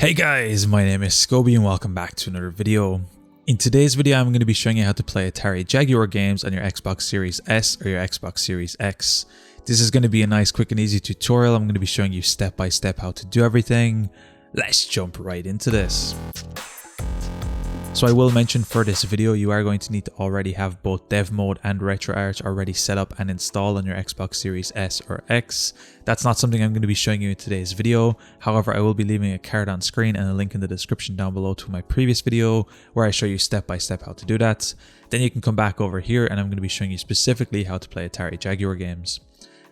Hey guys, my name is Scoby and welcome back to another video. In today's video, I'm going to be showing you how to play Atari Jaguar games on your Xbox Series S or your Xbox Series X. This is going to be a nice, quick and easy tutorial. I'm going to be showing you step by step how to do everything. Let's jump right into this. So I will mention for this video, you are going to need to already have both dev mode and Retroarch already set up and installed on your Xbox Series S or X. That's not something I'm going to be showing you in today's video. However, I will be leaving a card on screen and a link in the description down below to my previous video where I show you step by step how to do that. Then you can come back over here and I'm going to be showing you specifically how to play Atari Jaguar games.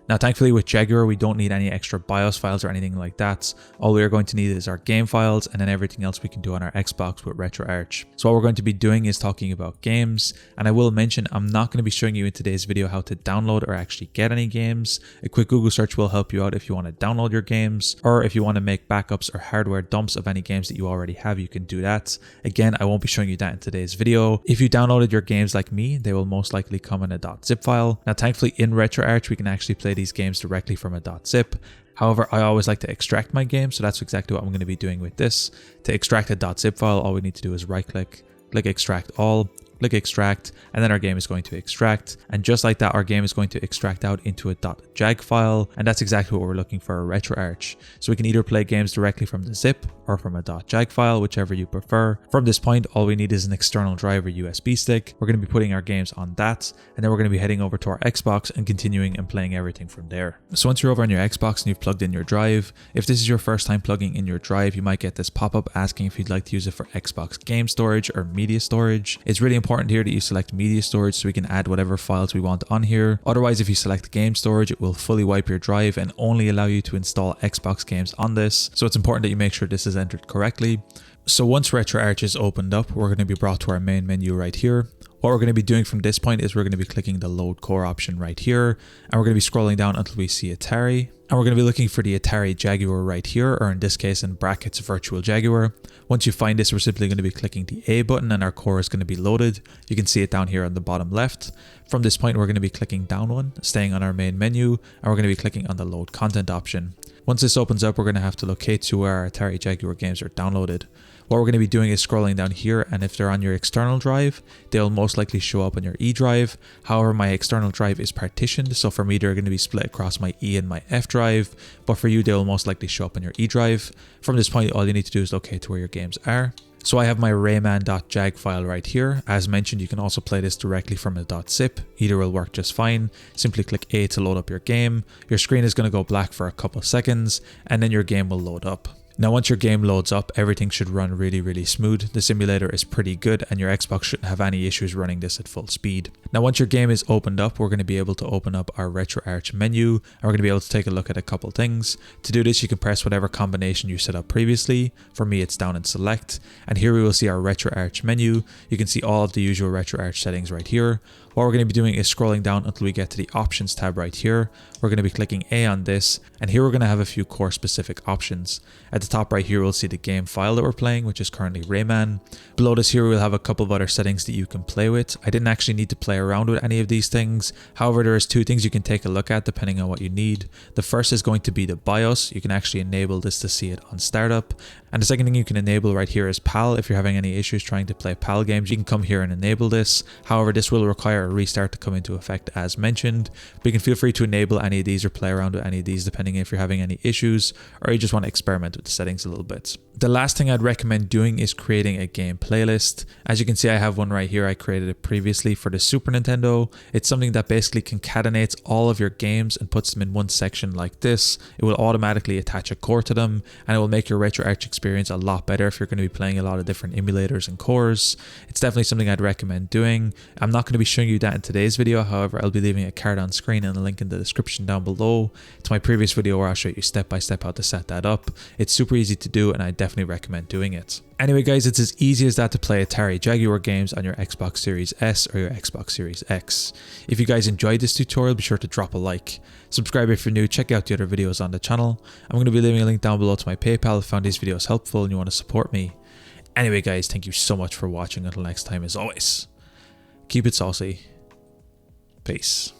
Now, thankfully with Jaguar, we don't need any extra BIOS files or anything like that. All we are going to need is our game files and then everything else we can do on our Xbox with Retroarch. So what we're going to be doing is talking about games. And I will mention, I'm not going to be showing you in today's video how to download or actually get any games. A quick Google search will help you out if you want to download your games, or if you want to make backups or hardware dumps of any games that you already have, you can do that. Again, I won't be showing you that in today's video. If you downloaded your games like me, they will most likely come in a .zip file. Now, thankfully in Retroarch, we can actually play these games directly from a .zip. However, I always like to extract my game, so that's exactly what I'm going to be doing with this. To extract a .zip file, all we need to do is right click, click extract all, click extract, and then our game is going to extract. And just like that, our game is going to extract out into a .jag file, and that's exactly what we're looking for a Retroarch. So we can either play games directly from the zip or from a .jag file, whichever you prefer. From this point, all we need is an external drive or USB stick. We're going to be putting our games on that, and then we're going to be heading over to our Xbox and continuing and playing everything from there. So once you're over on your Xbox and you've plugged in your drive, if this is your first time plugging in your drive, you might get this pop-up asking if you'd like to use it for Xbox game storage or media storage. It's really important here that you select media storage so we can add whatever files we want on here. Otherwise, if you select game storage, it will fully wipe your drive and only allow you to install Xbox games on this. So it's important that you make sure this is entered correctly. So once Retroarch is opened up, we're going to be brought to our main menu right here. What we're going to be doing from this point is we're going to be clicking the load core option right here, and we're going to be scrolling down until we see Atari, and we're going to be looking for the Atari Jaguar right here, or in this case in brackets Virtual Jaguar. Once you find this, we're simply going to be clicking the A button and our core is going to be loaded. You can see it down here on the bottom left. From this point, we're going to be clicking down one, staying on our main menu, and we're going to be clicking on the load content option. Once this opens up, we're going to have to locate to where our Atari Jaguar games are downloaded. What we're going to be doing is scrolling down here, and if they're on your external drive, they'll most likely show up on your E drive. However, my external drive is partitioned, so for me they're going to be split across my E and my F drive, but for you they will most likely show up on your E drive. From this point, all you need to do is locate to where your games are. So I have my rayman.jag file right here. As mentioned, you can also play this directly from a .zip. Either will work just fine. Simply click A to load up your game. Your screen is going to go black for a couple seconds, and then your game will load up. Now once your game loads up, everything should run really smooth. The simulator is pretty good and your Xbox shouldn't have any issues running this at full speed. Now once your game is opened up, we're going to be able to open up our Retroarch menu, and we're going to be able to take a look at a couple things. To do this, you can press whatever combination you set up previously. For me, it's down in select, and here we will see our Retroarch menu. You can see all of the usual Retroarch settings right here. What we're going to be doing is scrolling down until we get to the options tab right here. We're going to be clicking A on this, and here we're going to have a few core specific options. At the top right here, we'll see the game file that we're playing, which is currently Rayman. Below this here, we'll have a couple of other settings that you can play with. I didn't actually need to play around with any of these things. However, there is two things you can take a look at depending on what you need. The first is going to be the BIOS. You can actually enable this to see it on startup. And the second thing you can enable right here is PAL. If you're having any issues trying to play PAL games, you can come here and enable this. However, this will require a restart to come into effect as mentioned. But you can feel free to enable any of these or play around with any of these depending if you're having any issues or you just want to experiment with the settings a little bit. The last thing I'd recommend doing is creating a game playlist. As you can see, I have one right here. I created it previously for the Super Nintendo. It's something that basically concatenates all of your games and puts them in one section like this. It will automatically attach a core to them, and it will make your Retroarch experience a lot better if you're going to be playing a lot of different emulators and cores. It's definitely something I'd recommend doing. I'm not going to be showing you that in today's video. However, I'll be leaving a card on screen and a link in the description down below to my previous video where I'll show you step by step how to set that up. It's super easy to do, and I definitely recommend doing it. Anyway guys, it's as easy as that to play Atari Jaguar games on your Xbox Series S or your Xbox Series X. If you guys enjoyed this tutorial, be sure to drop a like. Subscribe if you're new, check out the other videos on the channel. I'm going to be leaving a link down below to my PayPal if you found these videos helpful and you want to support me. Anyway guys, thank you so much for watching. Until next time, as always, keep it saucy. Peace.